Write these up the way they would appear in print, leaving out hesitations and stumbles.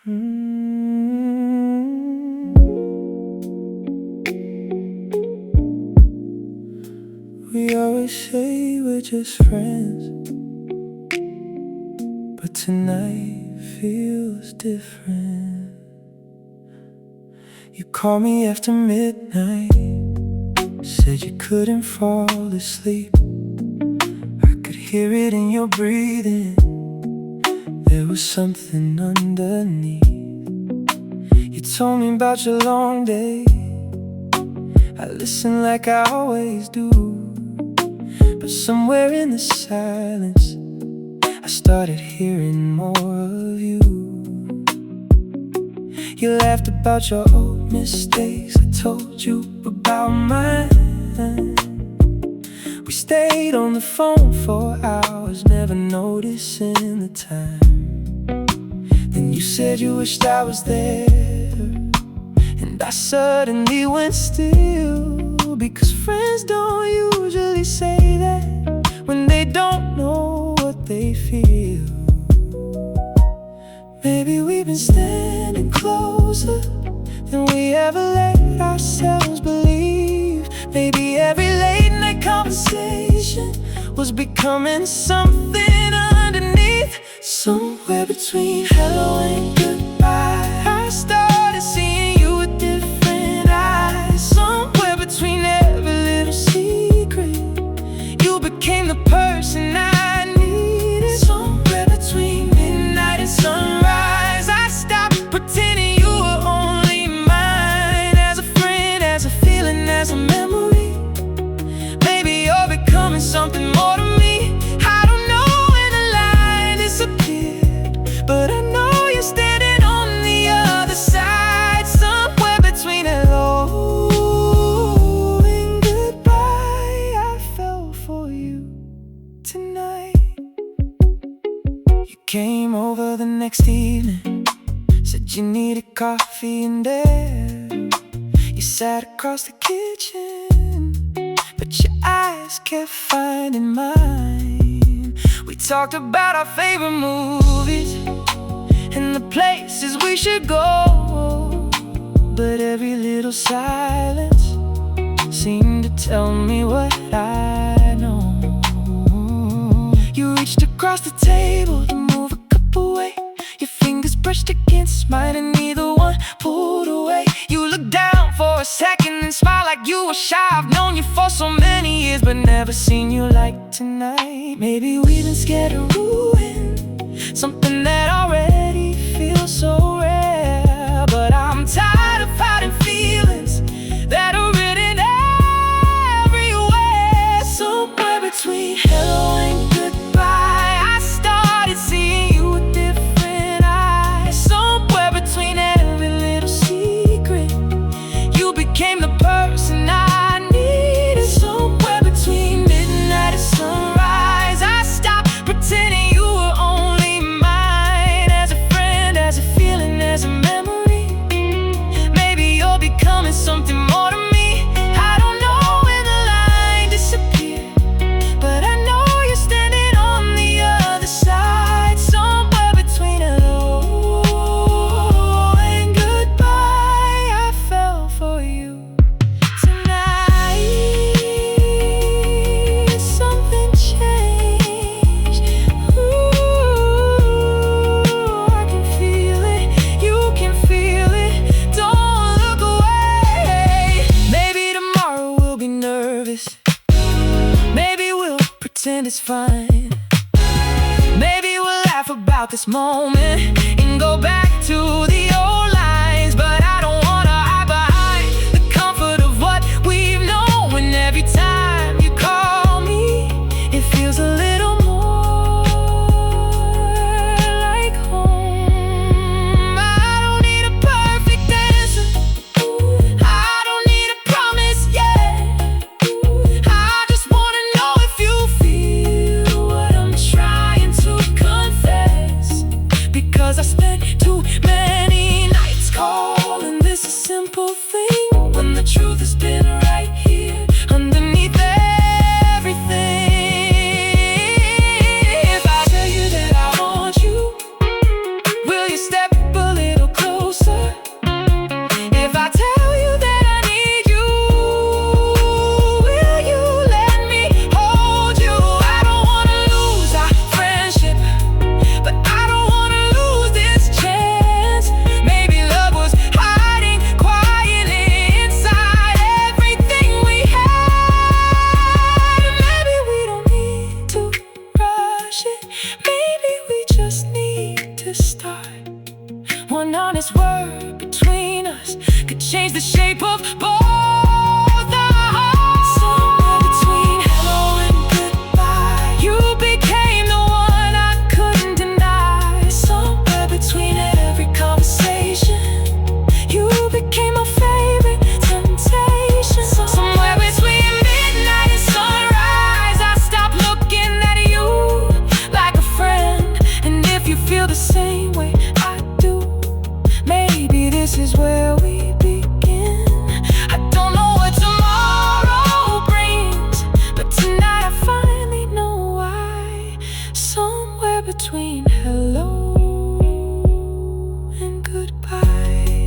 We always say we're just friends, but tonight feels different. You called me after midnight, said you couldn't fall asleep. I could hear it in your breathing, there was something underneath. You told me about your long day, I listened like I always do. But somewhere in the silence, I started hearing more of you. You laughed about your old mistakes, I told you about mine. We stayed on the phone for hours, never noticing the time. Then you said you wished I was there, and I suddenly went still. Because friends don't usually say that when they don't know what they feel. Maybe we've been standing closer than we ever let ourselves believe. Maybe every late night conversation was becoming something underneath. Somewhere between hello and goodbye, I started seeing you with different eyes. Somewhere between every little secret, you became the person I needed. Somewhere between midnight and sunrise, I stopped pretending you were only mine. As a friend, as a feeling, as a memory. Maybe you're becoming something more to me. I don't know when the line disappeared, but I know you're standing on the other side. Somewhere between hello and goodbye, I fell for you tonight. You came over the next evening, said you needed coffee and air. You sat across the kitchen, but your eyes kept finding mine. We talked about our favorite movies and the places we should go, but every little silence seemed to tell me what I know. You reached across the table to move a cup away. Your fingers brushed against mine and neither one pulled away. You looked down for a second and smiled like you were shy. I've known you for so many years, but never seen you like tonight. Maybe we've been scared to ruin something that already feels so rare. But I'm tired of hiding feelings that are written everywhere. Somewhere between hello and goodbye, I started seeing you with different eyes. Somewhere between every little secret, you became the person I needed. Somewhere between midnight and sunrise, I stopped pretending you were only mine. As a friend, as a feeling, as a memory. Maybe you're becoming something more to me. I don't know when the line disappeared, but I know you're standing on the other side. Somewhere between hello and goodbye, I fell for you tonight. Something changed. Ooh, I can feel it, you can feel it. Don't look away. Maybe tomorrow we'll be nervous, maybe we'll pretend it's fine. Maybe we'll laugh about this moment and go back to the old lines. But I don't wanna hide behind the comfort of what we've known. And every time you call me, it feels a little more like home. I don't need a perfect answer, I don't need a promise yet. I just wanna know if you feel what I'm trying to confess. Because I spent too many nights calling this a simple thing, when the truth has been right here underneath everything. If I tell you that I want you, will you step a little start. One honest word between us could change the shape of both our hearts. Somewhere between hello and goodbye, you became the one I couldn't deny. Somewhere between every conversation, you became my favorite temptation. Somewhere between midnight and sunrise, I stopped looking at you like a friend. And if you feel the same way I do, maybe this is where we begin. I don't know what tomorrow brings, but tonight I finally know why. Somewhere between hello and goodbye,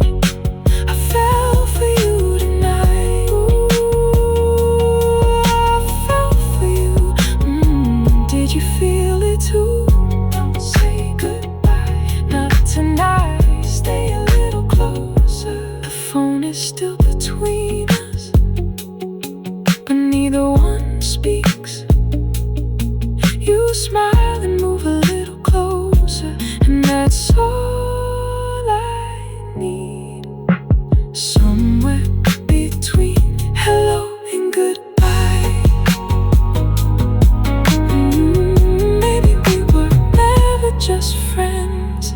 I fell for you tonight. Ooh, I fell for you. Did you feel it too? Don't say goodbye, not tonight. Stay a little closer. The phone is still between us, but neither one speaks. You smile and move a little closer, and that's all I need. Somewhere between hello and goodbye. Maybe we were never just friends.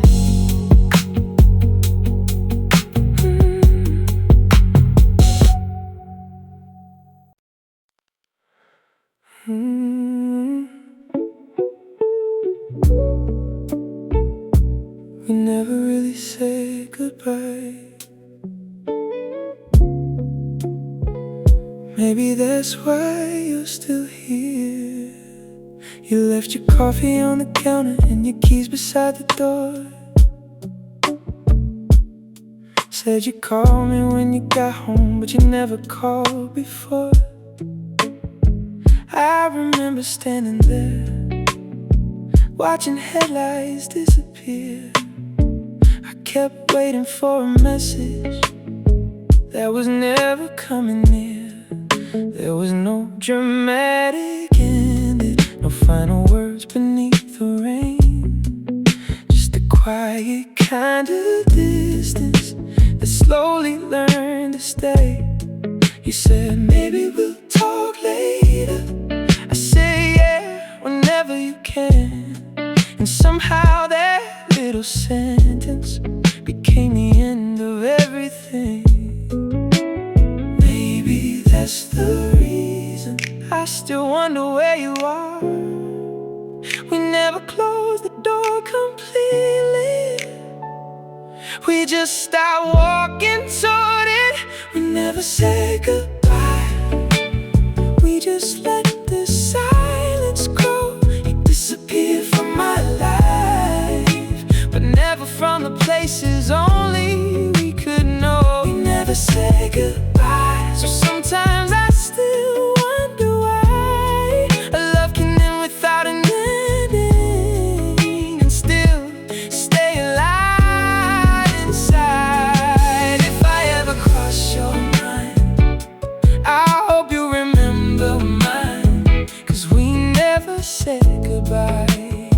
We never really said goodbye. Maybe that's why you're still here. You left your coffee on the counter and your keys beside the door. Said you'd call me when you got home, but you never called before. I remember standing there, watching headlights disappear. I kept waiting for a message that was never coming near. There was no dramatic ending, no final words beneath the rain. Just a quiet kind of distance that slowly learned to stay. You said, maybe we'll talk later. I say, yeah, whenever you can. And somehow that little sentence became the end of everything. Maybe that's the reason I still wonder where you are. We never closed the door completely. We just stopped walking toward it. We never said goodbye. We just let the silence grow. You disappeared from my life, but never from the places only we could know. We never said goodbye, so sometimes I still wonder why a love can end without an ending and still stay alive inside. If I ever cross your mind, I hope you remember mine, 'cause we never said goodbye.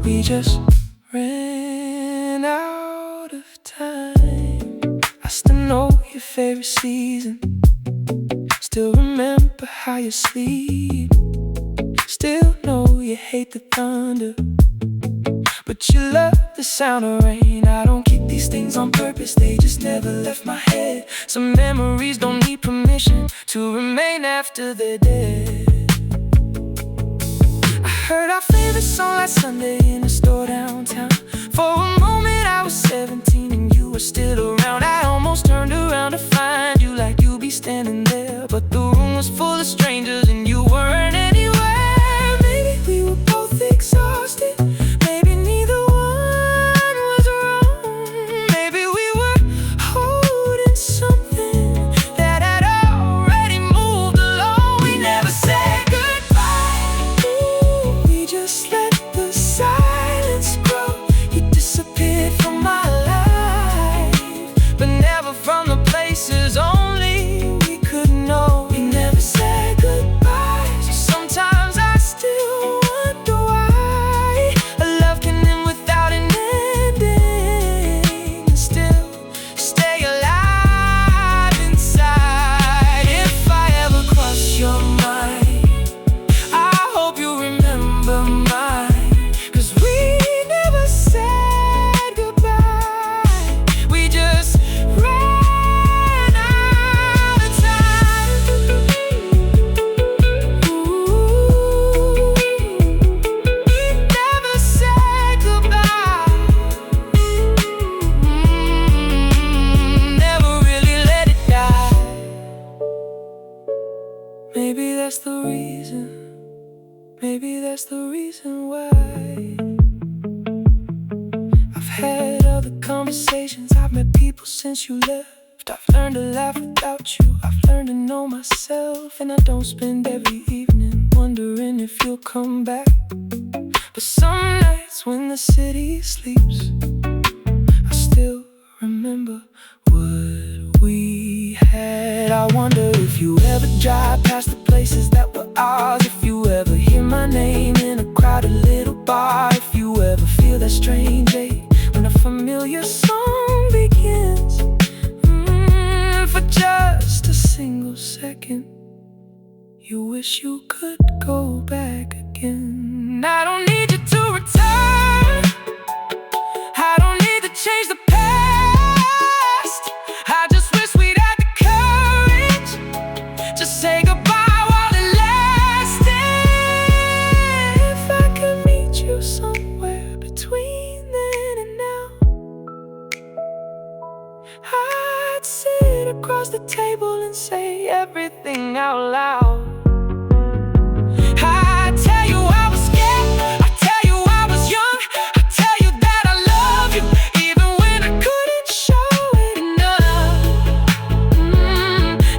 We just ran out of time. I still know your favorite season, still remember how you sleep, still know you hate the thunder, but you love the sound of rain. I don't keep these things on purpose, they just never left my head. Some memories don't need permission to remain after they're dead. I heard our favorite song last Sunday in a store downtown. For a moment I was 17 and you were still around. I almost turned around to find you, like you'd be standing there, but the room was full of strangers and you weren't anywhere. Maybe we were both exhausted, maybe neither one was wrong. Maybe we were holding something that had already moved along. We never said goodbye. Ooh, we just let the silence grow. You conversations. I've met people since you left. I've learned to laugh without you. I've learned to know myself. And I don't spend every evening wondering if you'll come back. But some nights when the city sleeps, I still remember what we had. I wonder if you ever drive past the places that were ours. If you ever hear my name in a crowded little bar. If you ever feel that strange ache when a familiar song begins. For just a single second, you wish you could go back again. I don't need you to return. I don't need to change the past. I just wish we'd had the courage to say goodbye while it lasted. If I could meet you somewhere between then and now, I'd sit across the table and say everything out loud. I'd tell you I was scared, I'd tell you I was young, I'd tell you that I love you, even when I couldn't show it enough.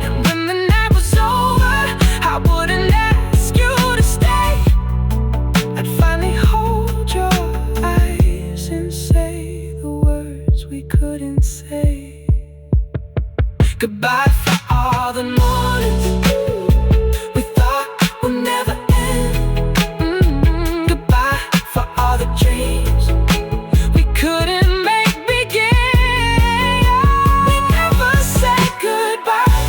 And when the night was over, I wouldn't ask you to stay. I'd finally hold your eyes and say the words we couldn't say. Goodbye for all the mornings we thought would never end. Goodbye for all the dreams we couldn't make begin. We never said goodbye.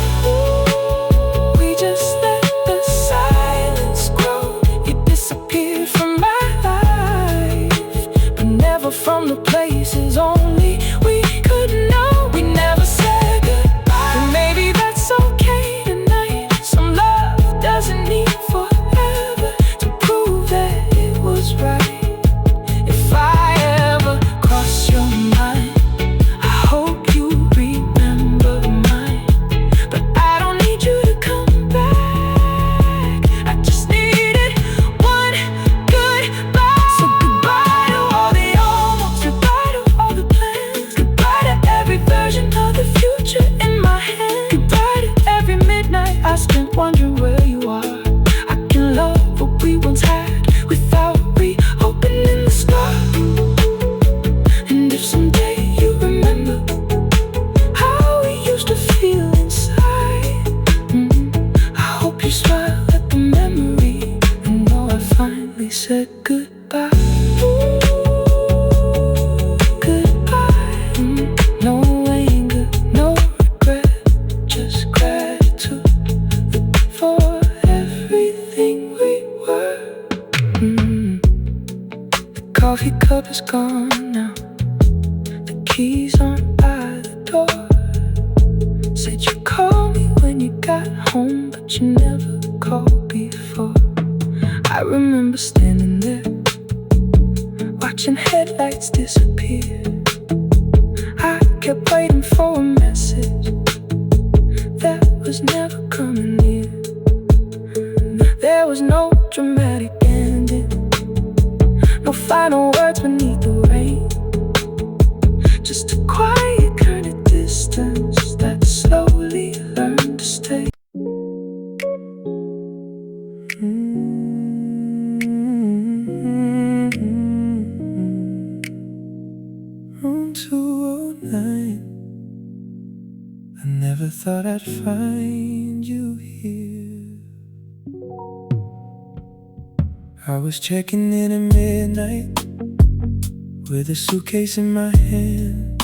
We just let the silence grow. You disappeared from my life, but never from the places only we could know. We never said goodbye. And maybe that's okay tonight. Some love doesn't need forever to prove that it was right. If I ever cross your mind, I hope you remember mine. But I don't need you to come back. I just needed one goodbye. So goodbye to all the almost, goodbye to all the plans, goodbye to every version of the future in my hand. Goodbye to every midnight I spent wondering where you are. I can love what we once had without reopening the scar. And if someday you remember how we used to feel inside, I hope you smile at the memory and know I finally said goodbye. Goodbye. No anger, no regret, just gratitude for everything we were. The coffee cup is gone now. The keys aren't by the door. Said you called me when you got home, but you never called before. I remember standing there, watching headlights disappear. I kept waiting for a message that was never coming near. There was no dramatic ending, no final words beneath the rain, just a quiet kind of distance that slowly learned to stay. Room 209. I never thought I'd find you here. I was checking in at midnight with a suitcase in my hand.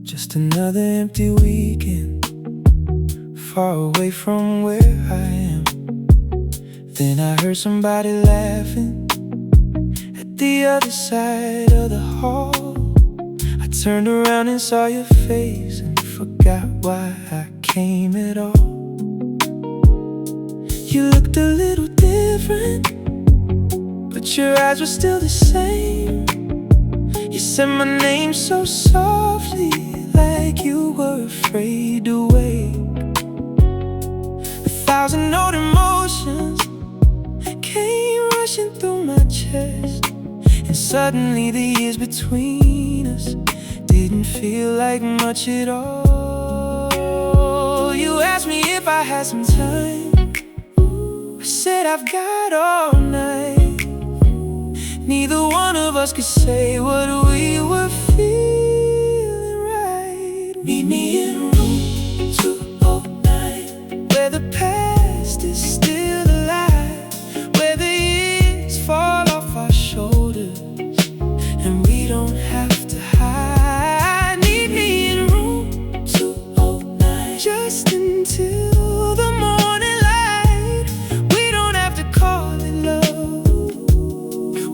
Just another empty weekend, far away from where I am. Then I heard somebody laughing at the other side of the hall. I turned around and saw your face and forgot why I came at all. You looked a little different, but your eyes were still the same. You said my name so softly, like you were afraid to wake. 1,000 old emotions came rushing through my chest, and suddenly the years between us didn't feel like much at all. You asked me if I had some time. I said I've got all night. Neither one of us could say what we were feeling right. Meet me in room 209, where the past is still alive, where the years fall off our shoulders and we don't have to hide. Meet me in room 209, just until the morning light. We don't have to call it love,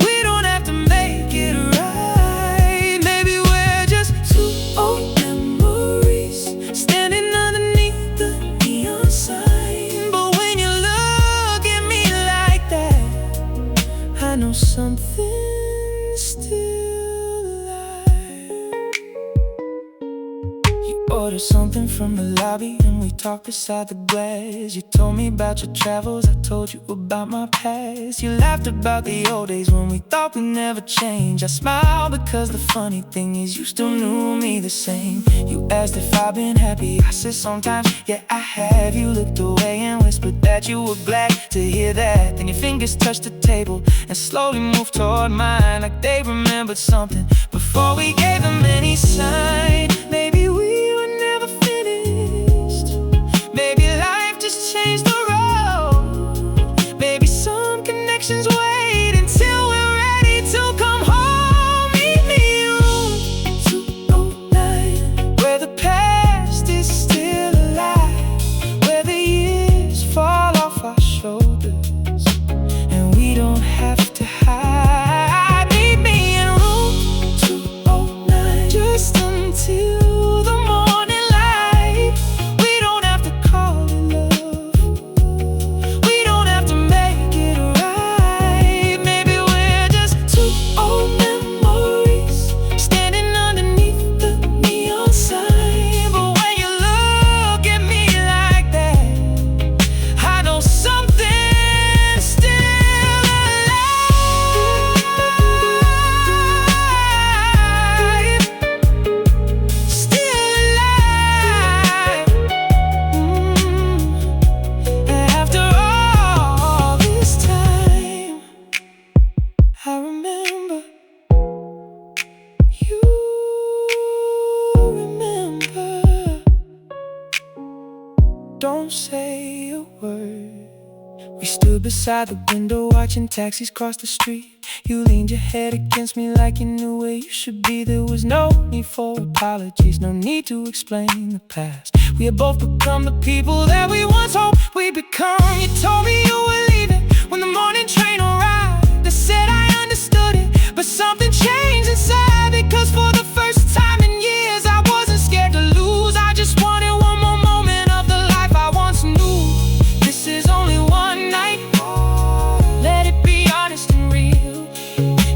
we don't have to make it right. Maybe we're just two old memories standing underneath the neon sign. But when you look at me like that, I know something's still alive. You ordered something from the lobby and we talked beside the glass. You told me about your travels, I told you about my past. You laughed about the old days when we thought we'd never change. I smiled because the funny thing is you still knew me the same. You asked if I've been happy, I said sometimes, yeah I have. You looked away and whispered that you were glad to hear that. Then your fingers touched the table and slowly moved toward mine, like they remembered something before we gave them any sign. Maybe we were never finished, maybe life just changed the road. Maybe some connections wait until we're ready to come home. Meet me in room 209, where the past is still alive, where the years fall off our shoulders and we don't have to hide. Meet me in room 209, just until the morning light. We don't have to call it love, we don't have to make it right. Maybe we're just two old memories standing underneath the neon sign. But when you look at me like that, I know something's still alive. Still alive. After all this time, I remember. You remember. Don't say a word. We stood beside the window watching taxis cross the street. You leaned your head against me like you knew where you should be. There was no need for apologies, no need to explain the past. We had both become the people that we once hoped we'd become. You told me you were leaving when the morning train arrived. I said I understood it, but something changed inside. Because for the first time in years I wasn't scared to lose. I just wanted one more moment of the life I once knew. This is only one night, let it be honest and real.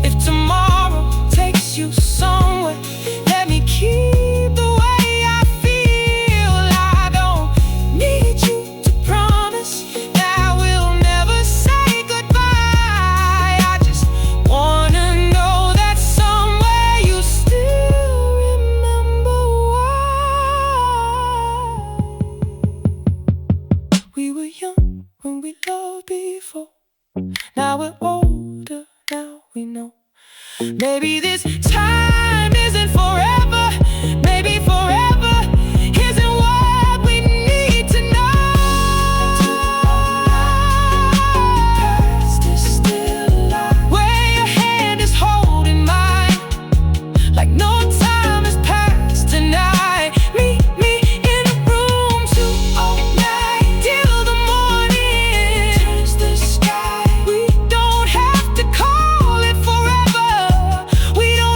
If tomorrow takes you somewhere, let me keep the way I feel. I don't need you to promise that we'll never say goodbye. I just wanna know that somewhere you still remember why. We were young when we loved before. Now we're older, now we know. Maybe this time isn't forever, maybe forever isn't what we need to know. Past is still alive, where your hand is holding mine, like no time has passed tonight. Meet me in room 209 till the morning turns the sky. We don't have to call it forever, we don't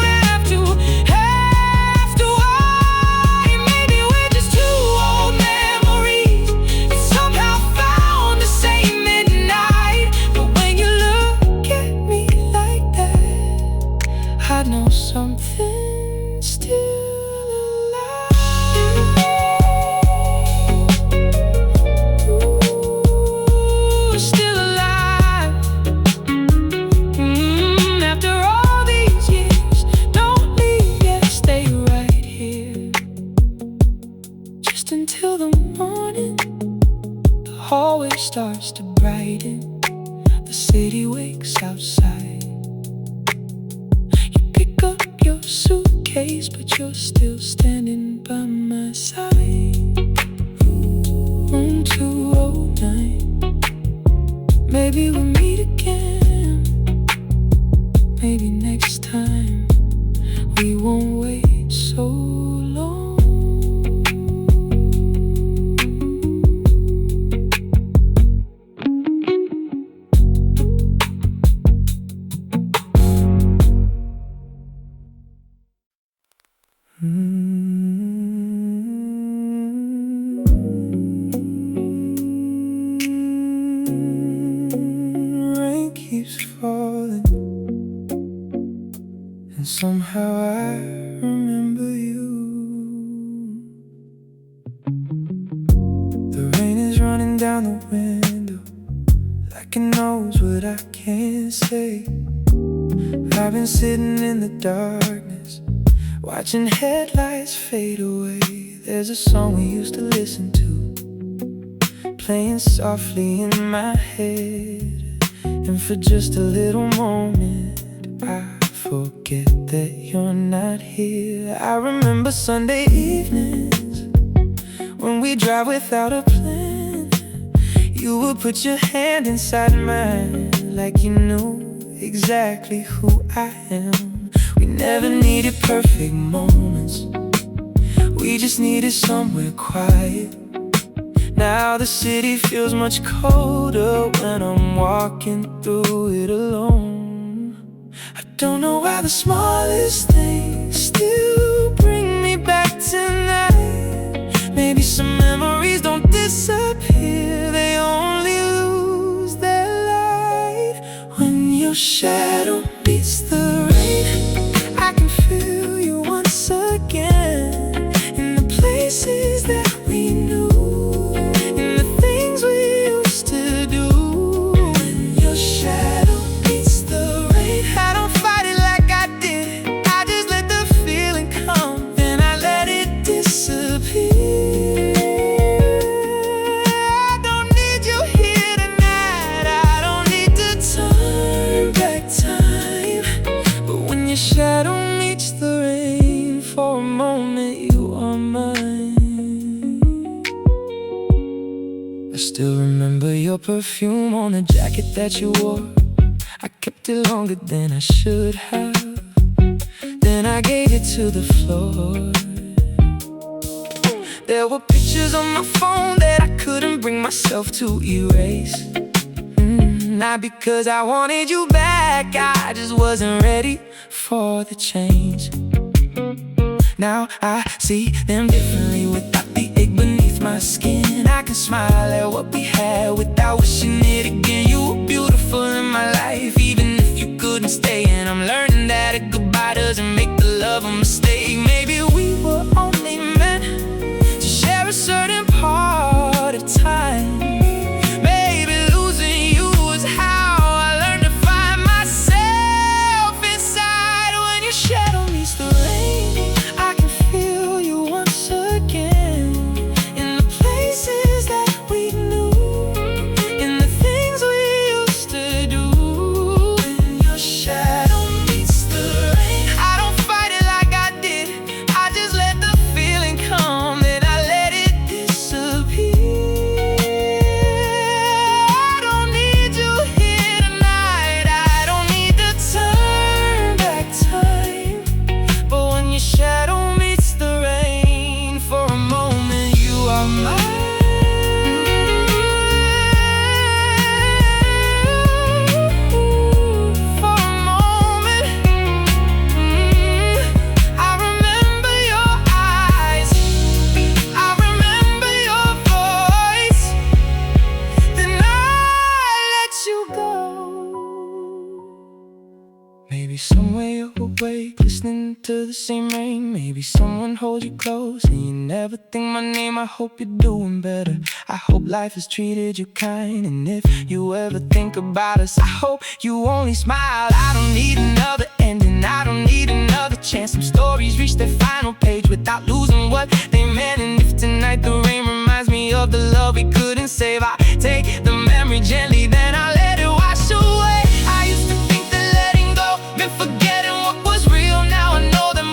suitcase, but you're still standing by my side. Room 209. Maybe we'll meet again. Maybe next time we won't wait so long. Rain keeps falling, and somehow I remember you. The rain is running down the window like it knows what I can't say. I've been sitting in the darkness, watching headlights fade away. There's a song we used to listen to, playing softly in my head. And for just a little moment, I forget that you're not here. I remember Sunday evenings when we drive without a plan. You would put your hand inside mine like you knew exactly who I am. We never needed perfect moments, we just needed somewhere quiet. Now the city feels much colder when I'm walking through it alone. I don't know why the smallest things still bring me back tonight. Maybe some memories don't disappear, they only lose their light. When your shadow beats the rain, I can feel you once again. In the places that we knew, in the things we used to do. When your shadow beats the rain, I don't fight it like I did. I just let the feeling come, then I let it disappear. I don't need you here tonight, I don't need to turn back time. But when your shadow meets the rain, for a moment you are mine. I still remember your perfume on the jacket that you wore. I kept it longer than I should have, then I gave it to the floor. There were pictures on my phone that I couldn't bring myself to erase. Not because I wanted you back, I just wasn't ready for the change. Now I see them differently without the ache beneath my skin. I can smile at what we had without wishing it again. You were beautiful in my life, even if you couldn't stay. And I'm learning that a goodbye doesn't make the love a mistake. Maybe we were only meant to share a certain part of time. Maybe losing you was how I learned to find myself inside. When your shadow meets the rain, I can feel you once again. In the places that we knew, in the things we used to do. When your shadow meets the rain, I don't fight it like I did. I just let the feeling come, then I let it disappear. I don't need you here tonight, I don't need to turn back time. But when your shadow meets the rain, for a moment you are mine. For a moment, I remember your eyes, I remember your voice, then I let you go. Maybe somewhere you're awake, listening to the same rain. Maybe someone holds you close and you never think my name. I hope you're doing better, I hope life has treated you kind. And if you ever think about us, I hope you only smile. I don't need another ending, I don't need another chance. Some stories reach their final page without losing what they meant. And if tonight the rain reminds me of the love we couldn't save, I take the memory gently, then I let it wash away. I used to think that letting go meant forgetting what was real. Now I know that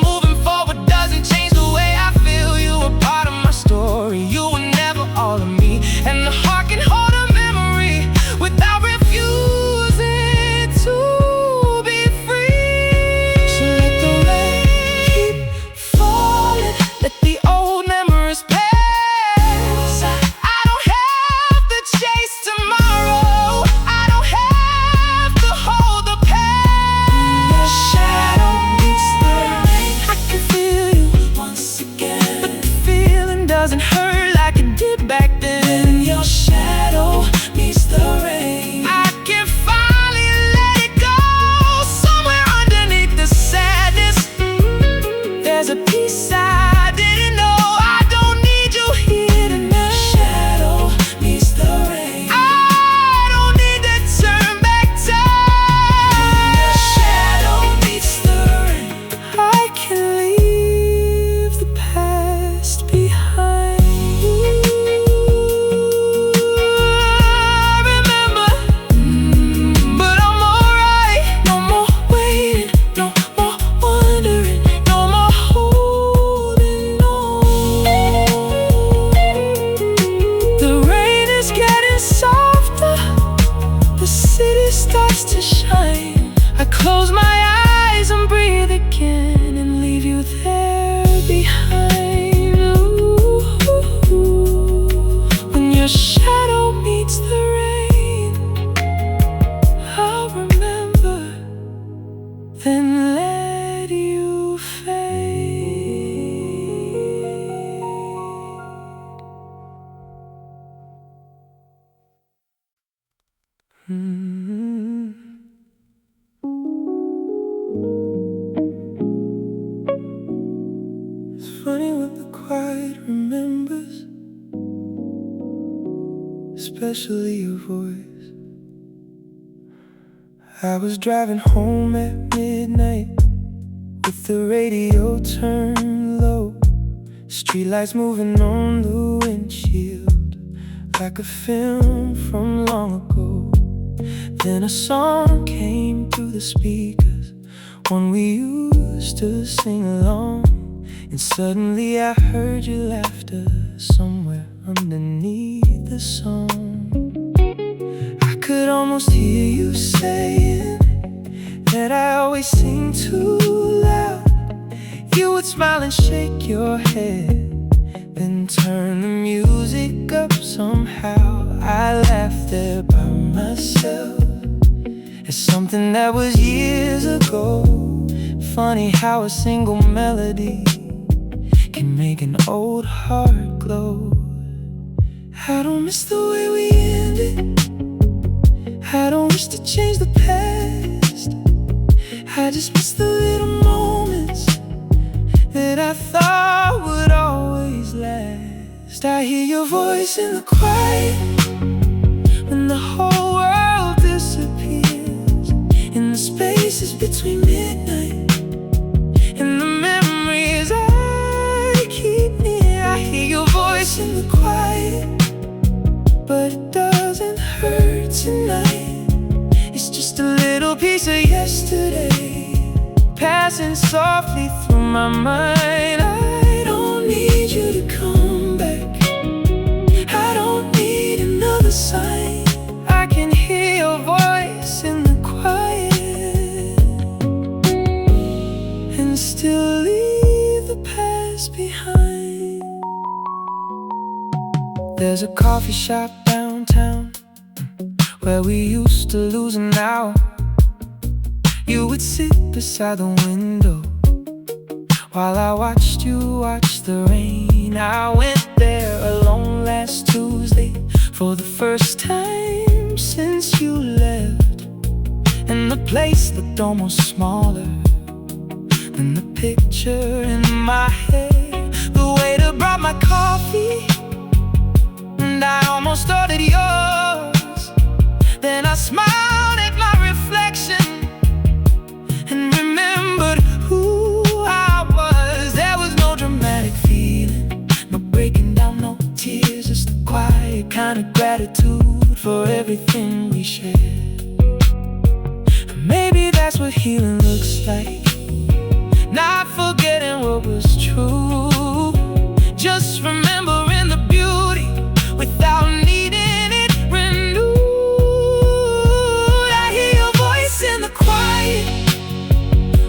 behind. Ooh, when your shadow meets the rain, I'll remember, then let you fade. It's funny what the quiet remembers, especially your voice. I was driving home at midnight with the radio turned low, streetlights moving on the windshield like a film from long ago. Then a song came through the speakers, one we used to sing along, and suddenly I heard your laughter somewhere underneath the song. I could almost hear you saying that I always sing too loud. You would smile and shake your head, then turn the music up somehow. I laughed there by myself at something that was years ago. Funny how a single melody can make an old heart glow. I don't miss the way we ended, I don't wish to change the past. I just miss the little moments that I thought would always last. I hear your voice in the quiet when the whole world disappears, in the spaces between midnight and the memories I keep near. I hear your voice in the quiet, but it doesn't hurt tonight. It's just a little piece of yesterday passing softly through my mind. I don't need you to come back, I don't need another sign. I can hear your voice in the quiet and still leave the past behind. There's a coffee shop downtown where we used to lose an hour. You would sit beside the window while I watched you watch the rain. I went there alone last Tuesday for the first time since you left, and the place looked almost smaller than the picture in my head. The waiter brought my coffee and I almost ordered yours. Then I smiled at my reflection and remembered who I was. There was no dramatic feeling, no breaking down, no tears, just a quiet kind of gratitude for everything we shared. Maybe that's what healing looks like, not forgetting what was true, just remembering the beauty without needing it renewed. I hear your voice in the quiet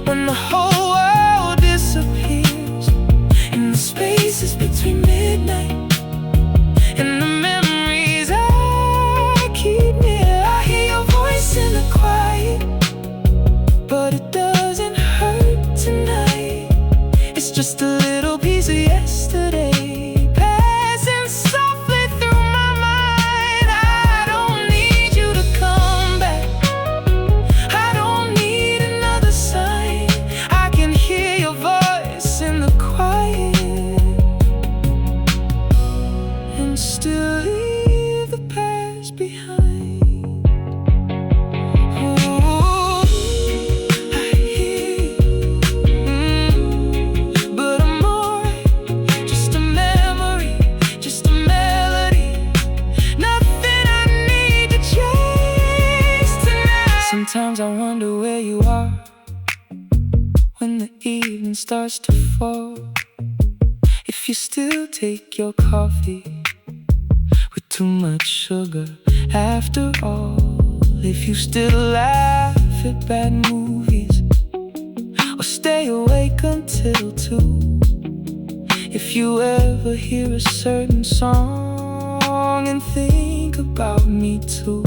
when the whole world disappears, in the spaces between midnight and the memories I keep near. I hear your voice in the quiet, but it doesn't hurt tonight. It's just a little piece of yesterday passing softly through my mind. I don't need you to come back, I don't need another sign. I can hear your voice in the quiet and still leave the past behind. Ooh, I hear you, but I'm alright. Just a memory, just a melody, nothing I need to chase tonight. Sometimes I wonder where you are when the evening starts to fall. If you still take your coffee with too much sugar after all. If you still laugh at bad movies or stay awake until 2. If you ever hear a certain song and think about me too,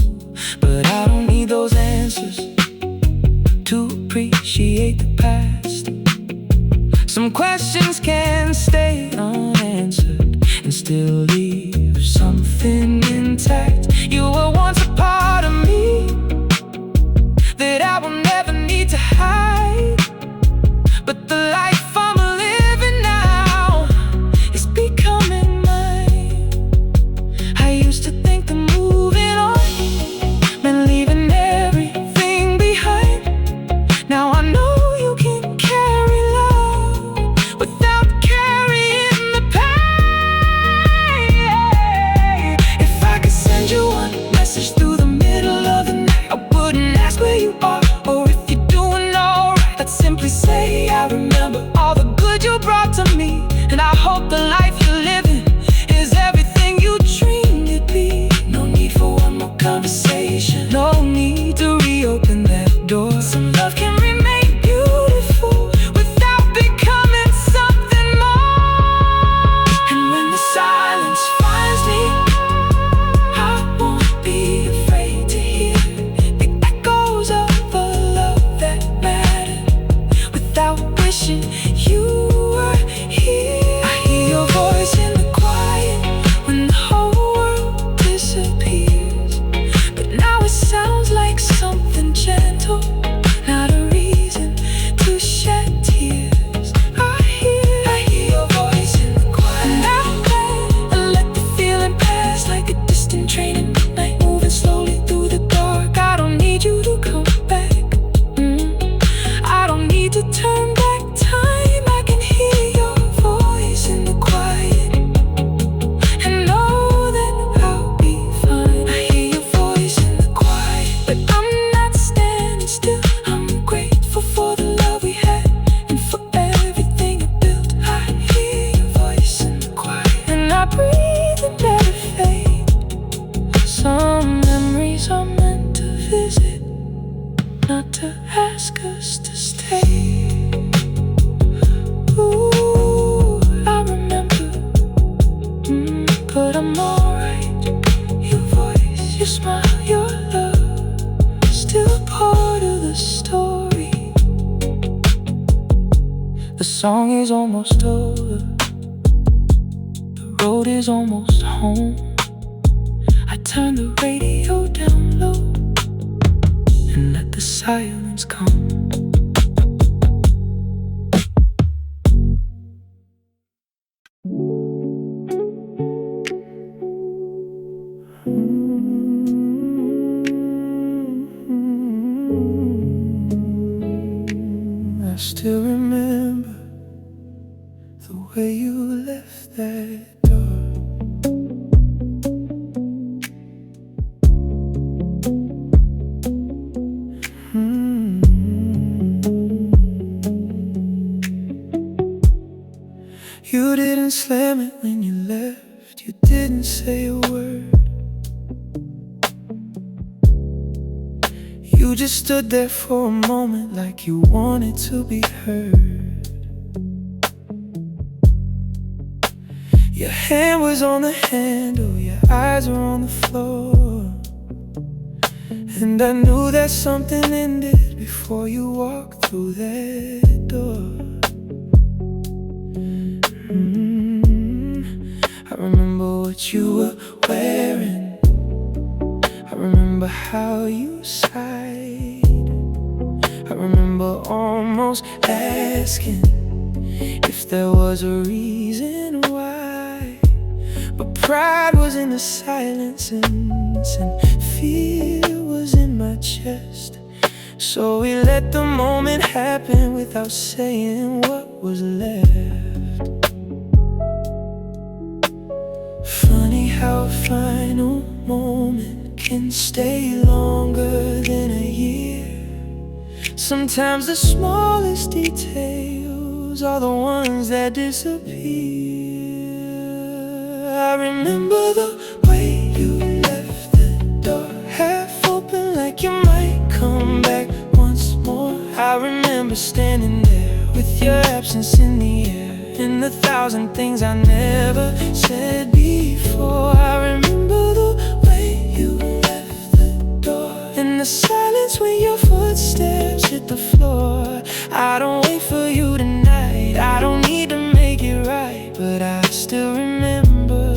but I don't need those answers to appreciate the past. Some questions can stay unanswered and still leave something intact. You were once a part of me that I will never need to hide, but the life I'm living now is becoming mine. I used to think that moving on meant leaving everything behind. Now I know you can carry love without carrying the pain. If I could send you one message through the middle of the night, I wouldn't ask where you are or if you're doing alright. I'd simply say I remember all the good you brought to me, and I hope the life you're living is everything you dreamed it'd be. No need for one more conversation, no need to reopen that door. Some love can remain beautiful without becoming something more. And when the silence finds me, I won't be afraid to hear the echoes of a love that mattered without wishing you were here. I hear your voice in the quiet when the whole world disappears, but now it sounds like something gentle, not a reason to shed tears. I hear your voice in the quiet, and I'm glad I let the feeling pass like a distant train at midnight, moving slowly through the dark. I don't need you to come back. I don't need to turn back time. I can hear your voice in the quiet and know that I'll be fine. I hear your voice in the quiet, but I'm not standing still. I'm grateful for the love we had and for everything it built. I hear your voice in the quiet, and I breathe and let it fade. Some memories are meant to visit, not to ask us to stay. Ooh, I remember, but I'm alright. Your voice, your smile, your love, still part of the story. The song is almost over, the road is almost home. I turn the radio down low and let the silence come. I still remember the way you left that door. You didn't slam it when you left, you didn't say a word. You just stood there for a moment like you wanted to be heard. Your hand was on the handle, your eyes were on the floor, and I knew that something ended before you walked through that door. I remember what you were wearing, I remember how you sighed, I remember almost asking if there was a reason why. But pride was in the silence and fear was in my chest. So we let the moment happen without saying what was left. Funny how a final moment can stay longer than a year. Sometimes the smallest details are the ones that disappear. I remember the way you left the door half open like you might come back once more. I remember standing there with your absence in the air, and the thousand things I never said before. I remember the way you left the door, and the silence when your footsteps hit the floor. I don't wait for you tonight, I don't need to make it right, but I still remember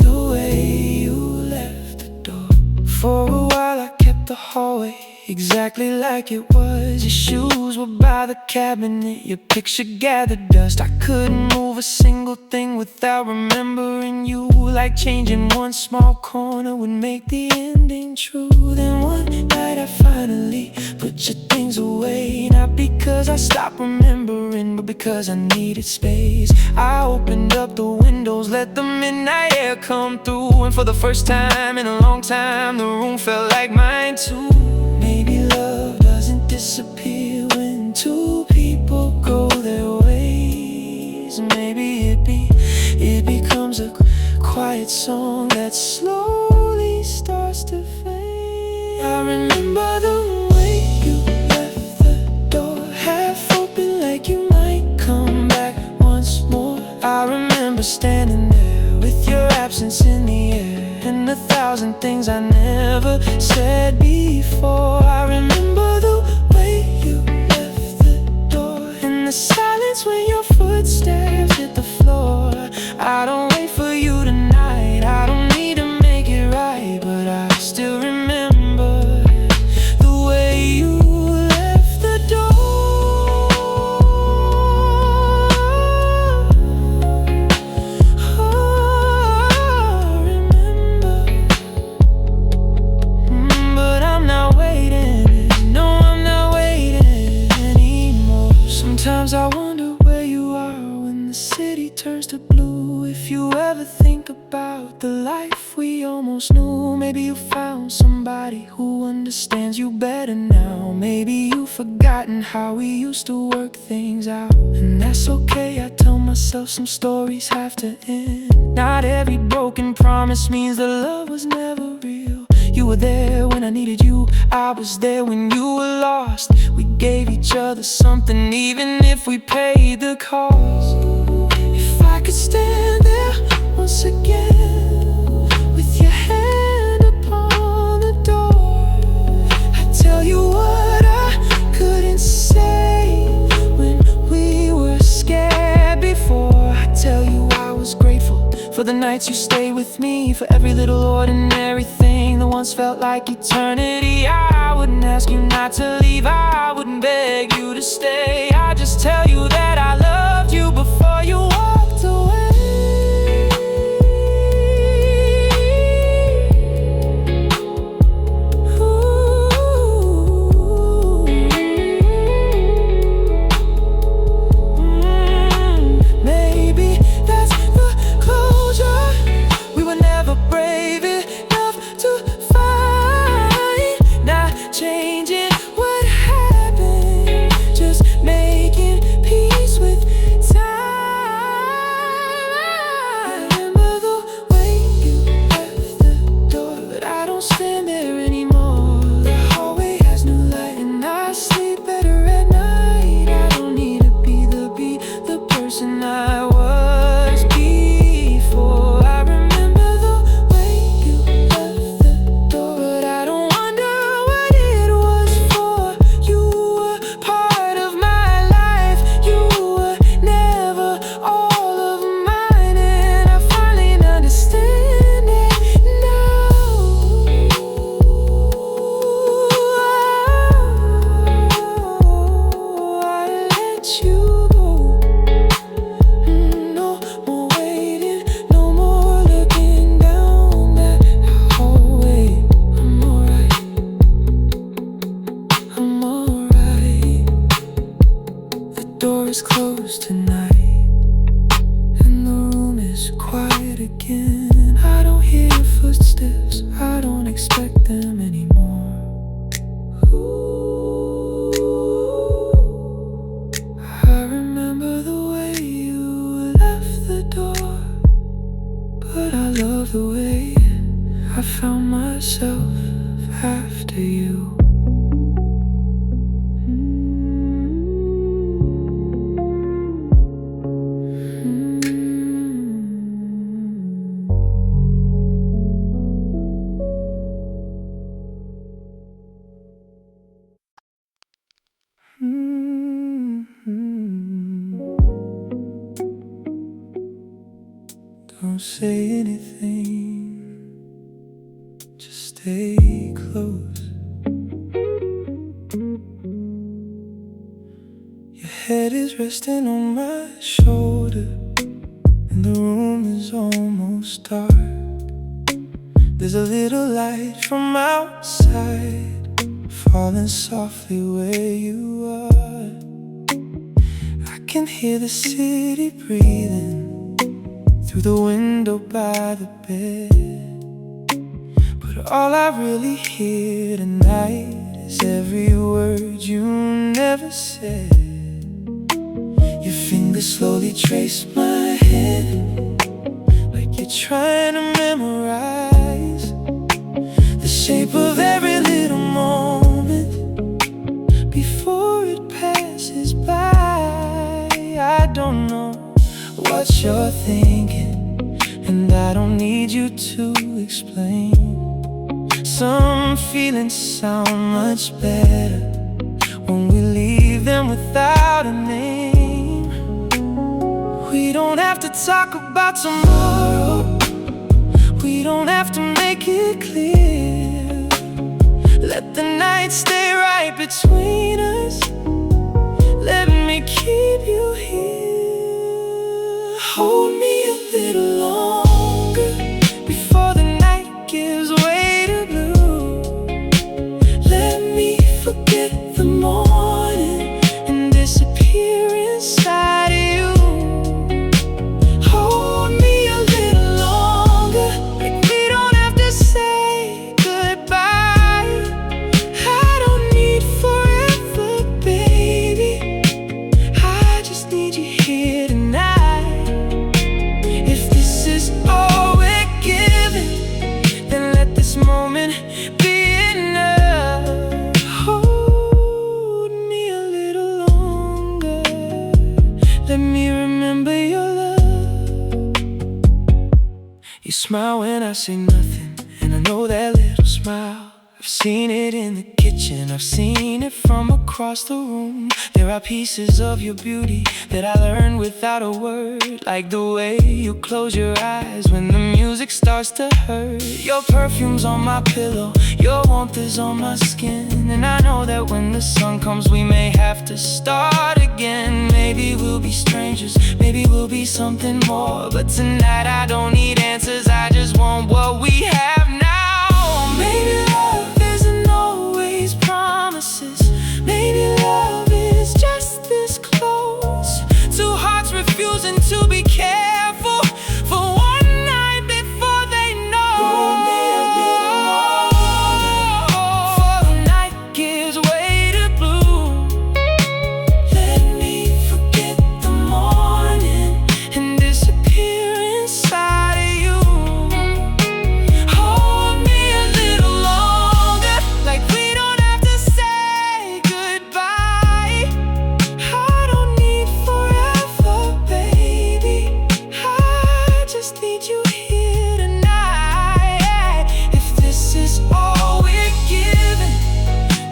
the way you left the door. For a while I kept the hallway exactly like it was. Your shoes were by the cabinet, your picture gathered dust. I couldn't move a single thing without remembering you. Like changing one small corner would make the ending true. Then one night I finally put your things away, not because I stopped remembering, but because I needed space. I opened up the windows, let the midnight air come through, and for the first time in a long time, the room felt like mine too. Maybe love doesn't disappear when two people go their ways. Maybe it becomes a quiet song that slowly starts to fade. I remember the way you left the door, half open like you might come back once more. I remember standing there with your absence in the air, and a thousand things I never said before. I remember the way you left the door, and the silence when your footsteps hit the floor. I don't wait for you tonight, I don't need to make it right, but I still remember the way you left the door. Oh, remember. But I'm not waiting, no, I'm not waiting anymore. Sometimes I wonder where you are when the city turns to blue. If you ever think about the life we almost knew, maybe you found somebody who understands you better now. Maybe you've forgotten how we used to work things out, and that's okay. I tell myself some stories have to end. Not every broken promise means the love was never real. You were there when I needed you, I was there when you were lost. We gave each other something even if we paid the cost. If I could stand there once again with your hand upon the door, I'd tell you what I couldn't say when we were scared before. I'd tell you I was grateful for the nights you stayed with me, for every little ordinary thing that once felt like eternity. I wouldn't ask you not to leave, I wouldn't beg you to stay. I'd just tell you that I loved you before you walked away. Maybe that's the closure we were never brave enough to find. Not changing what happened, just making peace with time. I remember the way you left the door, but I don't stand there anymore. The hallway has new light and I sleep better at night. I don't need to be the person I was before. I remember the way you left the door, but I don't wonder what it was for. You were part of my life, you were never all of mine, and I finally understand it now. I let you go. No more waiting, no more looking down that hallway. I'm alright, I'm alright. The door is closed tonight, and the room is quiet again. I don't hear your footsteps, I don't expect them anymore. Ooh, I remember the way you left the door, but I love the way I found myself after you. don't say anything, just stay close. Your head is resting on my shoulder, and the room is almost dark. There's a little light from outside falling softly where you are. I can hear the city breathing through the window by the bed, but all I really hear tonight is every word you never said. Your fingers slowly trace my head, like you're trying to memorize the shape of every little moment before it passes by. I don't know what you're thinking, and I don't need you to explain. Some feelings sound much better when we leave them without a name. We don't have to talk about tomorrow, we don't have to make it clear. Let the night stay right between us, let me keep you here. Hold me a little longer before the night gives way to blue. Let me forget the morning and disappear inside of you. Hold me a little longer, like we don't have to say goodbye. I don't need forever, baby, I just need you here tonight. If this is all we're given, then let this moment be enough. Hold me a little longer, let me remember your love. You smile when I say nothing, and I know that little smile. I've seen it in the kitchen, I've seen it from across the room. There are pieces of your beauty that I learned without a word, like the way you close your eyes when the music starts to hurt. Your perfume's on my pillow, your warmth is on my skin, and I know that when the sun comes we may have to start again. Maybe we'll be strangers, maybe we'll be something more, but tonight I don't need answers, I just want what we have now. Maybe love isn't always promises, maybe love is just this close. Two hearts refusing to be careful for one night before they know. Hold me a little longer before the night gives way to blue. Let me forget the morning and disappear inside of you. Hold me a little longer, like we don't have to say goodbye. I don't need forever, baby, I just need you here tonight. If this is all we're given,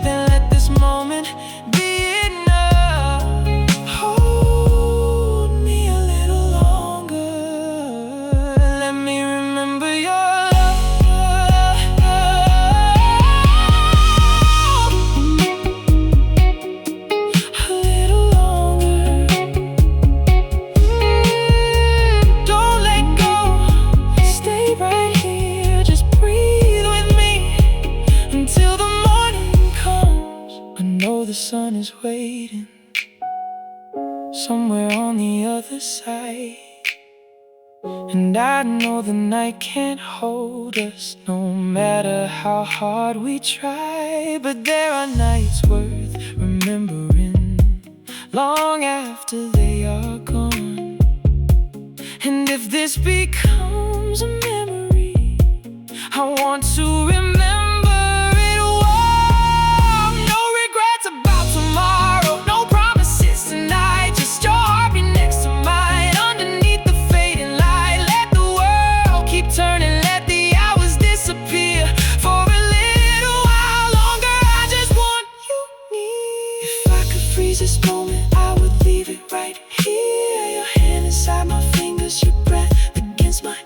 then let this moment be enough. Hold me a little longer, let me remember your love. A little longer. Don't let go, stay right here, just breathe with me until the morning comes. I know the sun is waiting somewhere on the other side, and I know the night can't hold us no matter how hard we try. But there are nights worth remembering long after they are gone. And if this becomes a memory, I want to remember it well. No regrets about tomorrow, no promises tonight, just your heartbeat next to mine underneath the fading light. Let the world keep turning, let the hours disappear for a little while longer. I just want you near. If I could freeze this moment, I would leave it right here. Your hand inside my fingers, your breath against my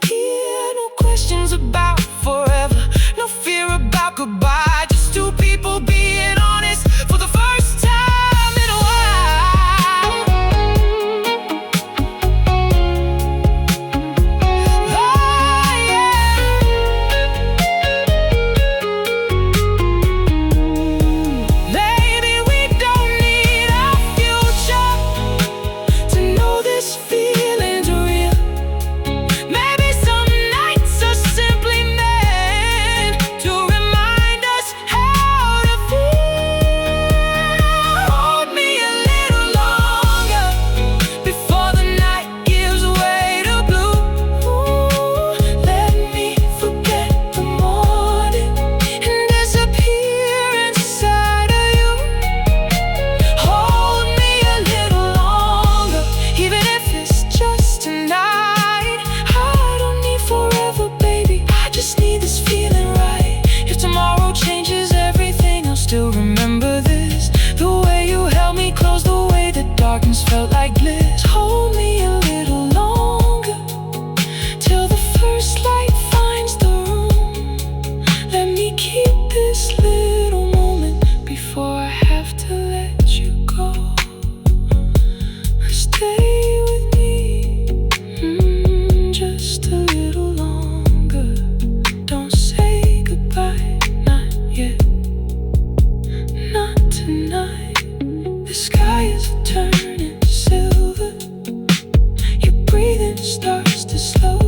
starts to slow.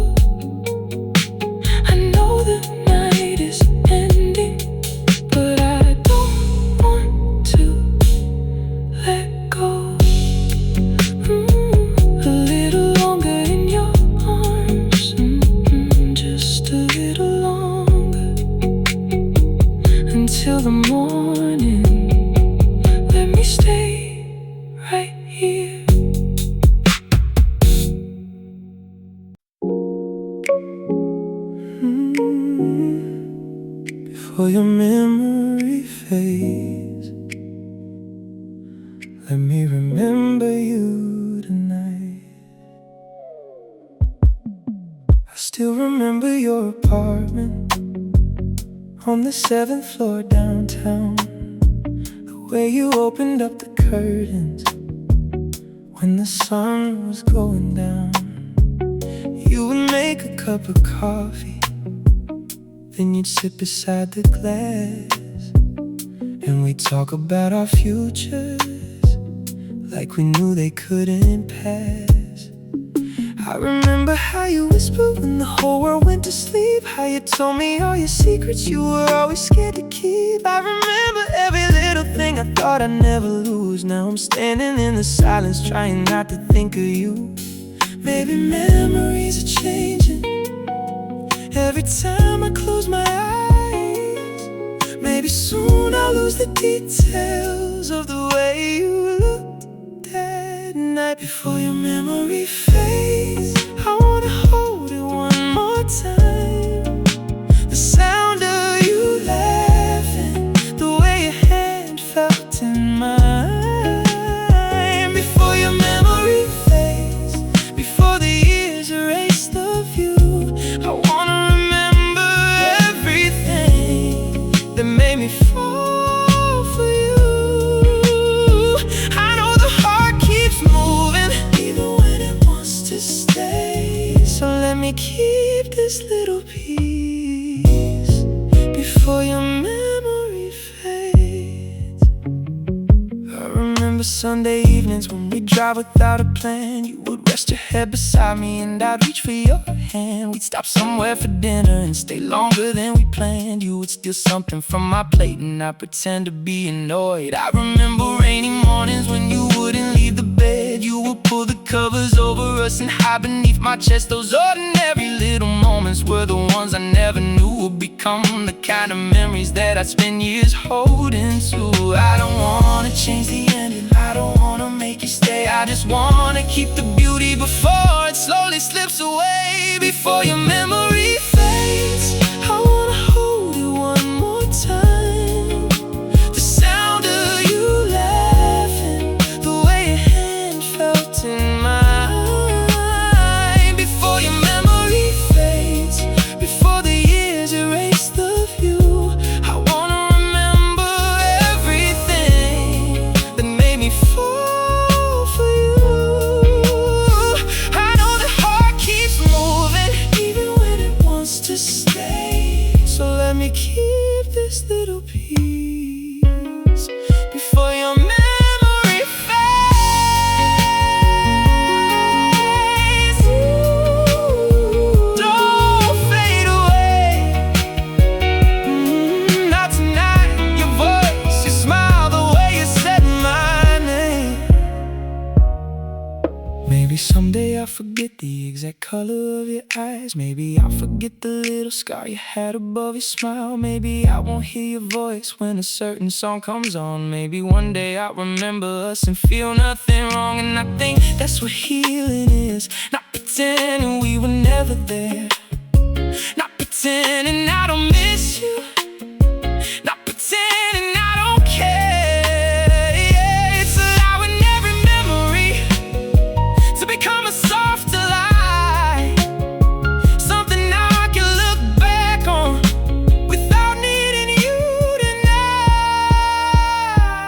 I know the night is ending, but I don't want to let go. A little longer in your arms, just a little longer, until the morning. Let me stay right here. Before your memory fades, let me remember you tonight. I still remember your apartment on the 7th floor downtown. The way you opened up the curtains when the sun was going down. You would make a cup of coffee, then you'd sit beside the glass, and we'd talk about our futures like we knew they couldn't pass. I remember how you whispered when the whole world went to sleep, how you told me all your secrets you were always scared to keep. I remember every little thing I thought I'd never lose. Now I'm standing in the silence trying not to think of you. Maybe memories are changing every time I close my eyes. Maybe soon I'll lose the details of the way you looked that night. Before your memory fades, I wanna hold it one more time. The sound of you laughing, the way your hand felt in mine. Before your memory fades, before the years erase the view, I wanna remember everything that made me fall for you. I know the heart keeps moving even when it wants to stay, so let me keep this little piece before your memory fades. I remember Sunday evenings when we'd drive without a plan. You would rest your head beside me and I'd reach for your hand. We'd stop somewhere for dinner and stay longer than we planned. You would steal something from my plate and I'd pretend to be annoyed. I remember rainy mornings when you wouldn't leave the bed. You would pull the covers over us and hide beneath my chest. Those ordinary little moments were the ones I never knew would become the kind of memories that I'd spend years holding to. I don't wanna change the ending, I don't wanna make you stay. I just wanna keep the beauty before it slowly slips away. Before your memory fades, I wanna hold you one more time. The sound of you laughing, the way your hand felt in mine. Before your memory fades, before the years erase the view, I wanna remember everything that made me fall for you. I know the heart keeps moving even when it wants to stay, so let me keep this little piece before your memory fades. Don't fade away. Not tonight. Your voice, your smile, the way you said my name. Maybe someday I'll forget the exact color of your eyes. Maybe I'll forget the little scar you had above your smile. Maybe I won't hear your voice when a certain song comes on. Maybe one day I'll remember us and feel nothing wrong. And I think that's what healing is. Not pretending we were never there, not pretending I don't miss you, not pretending I don't care. Yeah, it's allowing every memory to become a softer light, something I can look back on without needing you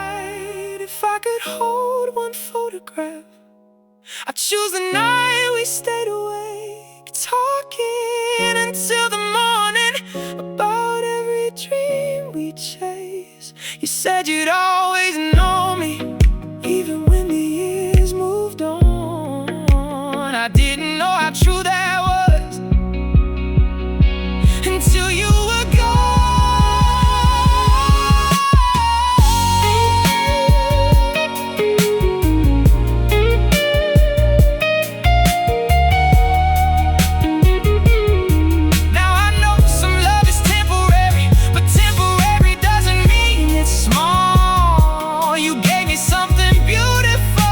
tonight. If I could hold one photograph, I'd choose the night we stayed awake, talking until the morning about every dream we chase. You said you'd always know me even when the years moved on. I didn't didn't know how true that was until you were gone. Now I know some love is temporary, but temporary doesn't mean it's small. You gave me something beautiful,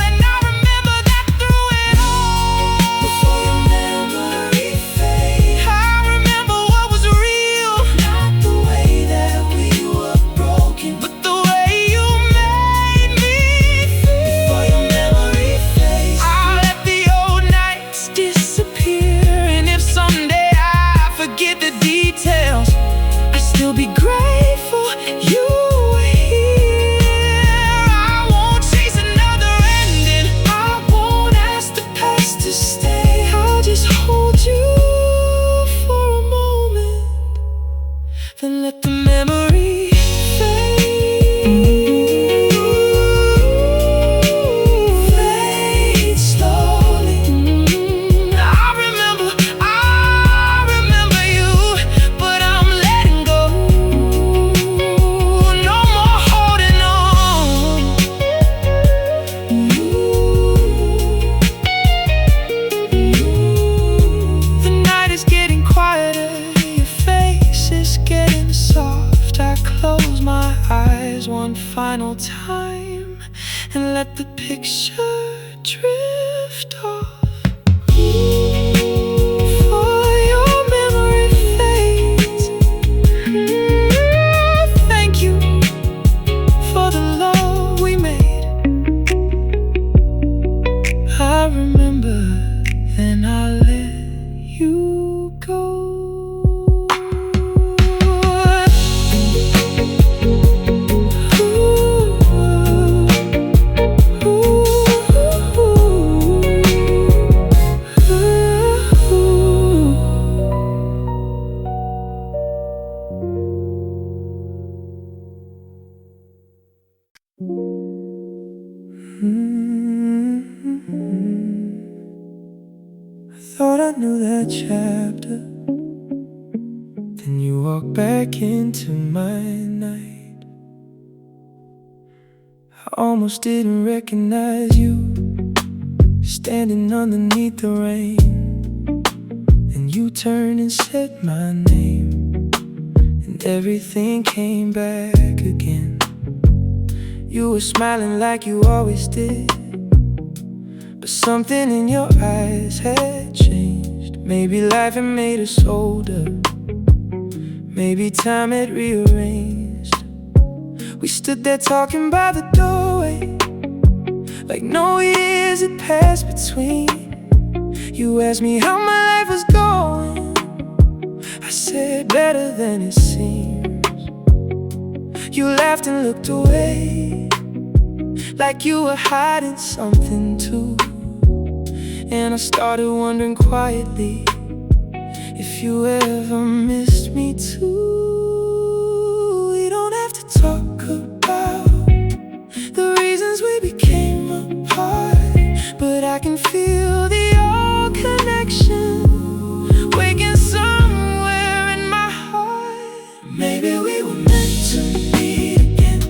and I remember that through it all. Before your memory fades, I remember what was real. Not the way that we were broken, but the way you made me feel. Before your memory fades, I'll let the old nights disappear. And if someday I forget the details, I'll still be grateful you were here. I won't chase another ending, I won't ask the past to stay. I'll just hold you for a moment, then let the memory fade slowly. I remember you, but I'm letting go. No more holding on. The night is getting quieter, your face is getting soft. I close my eyes one final time and let the picture drift off. Before your memory fades, thank you for the love we made. I remember, then I let you go. I thought I knew that chapter, then you walked back into my night. I almost didn't recognize you, standing underneath the rain. Then you turned and said my name, and everything came back again. You were smiling like you always did, but something in your eyes had changed. Maybe life had made us older, maybe time had rearranged. We stood there talking by the doorway, like no years had passed between. You asked me how my life was going, I said better than it seems. You laughed and looked away, like you were hiding something too. And I started wondering quietly if you ever missed me too. We don't have to talk about the reasons we became apart, but I can feel the old connection waking somewhere in my heart. Maybe we were meant to meet again.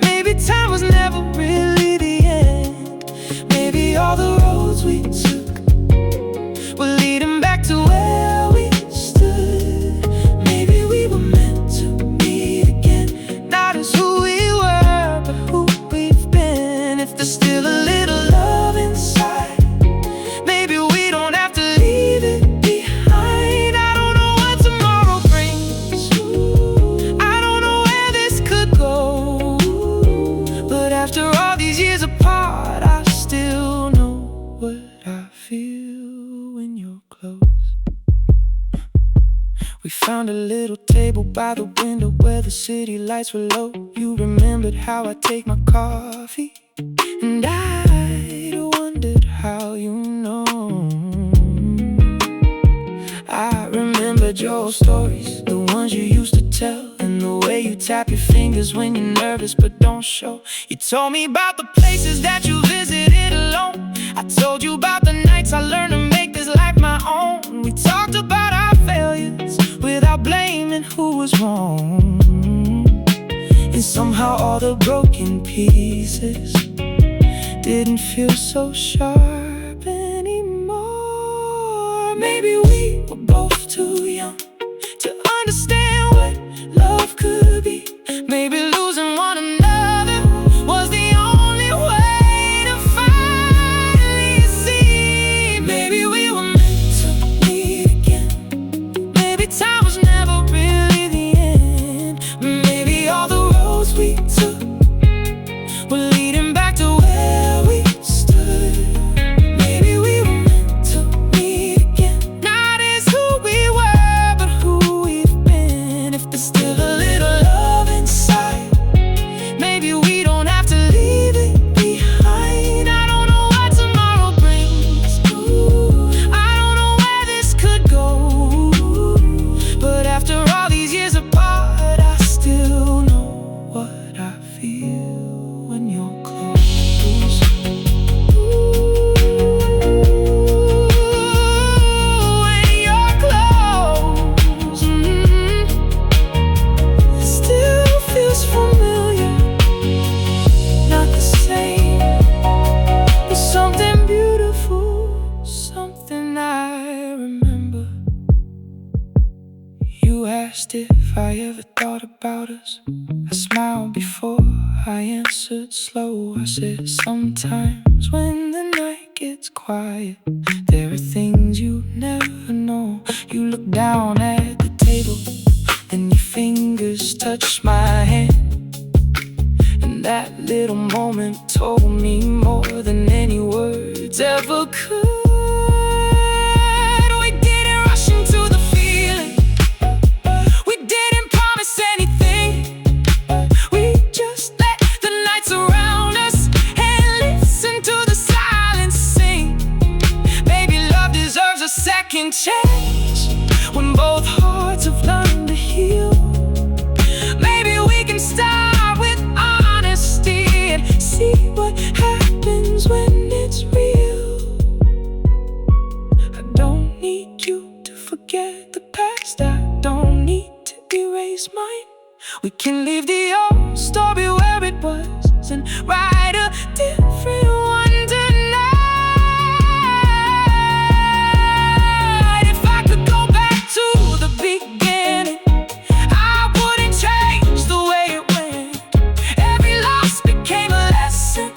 Maybe time was never really the end. Maybe all the roads we took were leading back to where we stood. Maybe we were meant to meet again, not as who we were, but who we've been. If there's still a little love inside, maybe we don't have to leave it behind. I don't know what tomorrow brings, I don't know where this could go, but after all these years apart, I still know what I feel when you're close. We found a little table by the window where the city lights were low. You remembered how I take my coffee, and I wondered how you know. I remembered your stories, the ones you used to tell, and the way you tap your fingers when you're nervous but don't show. You told me about the places that you visited alone. I told you about the nights I learned to make this life my own. We talked about our failures without blaming who was wrong. And somehow all the broken pieces didn't feel so sharp anymore. Maybe we were both too young to understand what love could be. Maybe losing one another was the only way to finally see. Maybe we were meant to meet again. Maybe time was never really the end. Maybe all the roads we took were leading back to where we stood. Maybe we were meant to meet again. Not as who we were, but who we've been. If there's still a little love inside, maybe we don't have to leave it behind. I don't know what tomorrow brings. I don't know where this could go. But after all these years apart, I still know what I feel when you're close. When you're close, it still feels familiar. Not the same, but something beautiful, something I remember. You asked if I ever thought about us. I smiled before I answered slow. I said sometimes when the night gets quiet, there are things you never know. You look down at the table and your fingers touch my hand. And that little moment told me more than any words ever could. We didn't rush into the feeling. We didn't promise anything. We just let the night surround us and listen to the silence sing. Baby, love deserves a second chance when both hearts have learned to heal. Maybe we can start with honesty and see what happens when it's real. I don't need you to forget the past. I don't need to erase mine. We can leave the old story where it was and write a different one tonight. If I could go back to the beginning, I wouldn't change the way it went. Every loss became a lesson.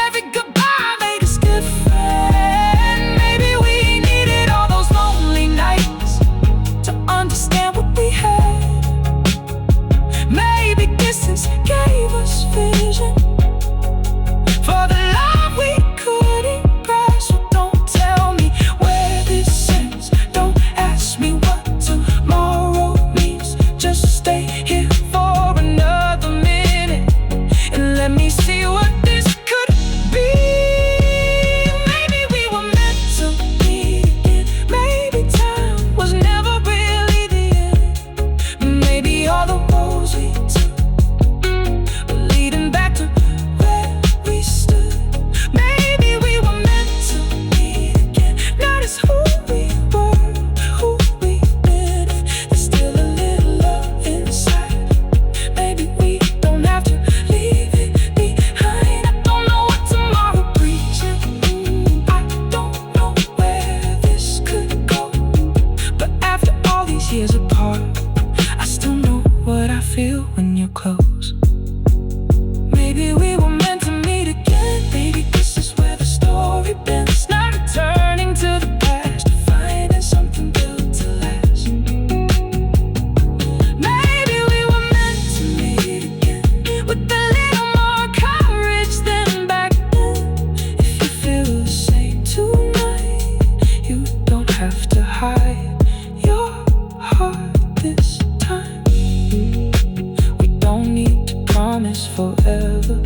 Every goodbye made us different. Maybe we needed all those lonely nights to understand what we had. Maybe distance gave us vision for the love we couldn't grasp. So don't tell me where this ends. Don't ask me what tomorrow means. Just stay here for another minute and let me see what this could be. Maybe we were meant to meet again. Maybe time was never really the end. Maybe all the roads we took were leading back to where we stood. Maybe we were meant to meet again. Not as who we were, who we've been. There's still a little love inside. Maybe we don't have to leave it behind. I don't know what tomorrow brings. I don't know where this could go. But after all these years apart, I still know what I feel when you're close. Maybe we were meant to meet again. Maybe this is where the story bends. Not returning to the past, finding something built to last. Maybe we were meant to meet again with a little more courage than back then. If you feel the same tonight, you don't have to hide your heart this time. We don't need to promise forever.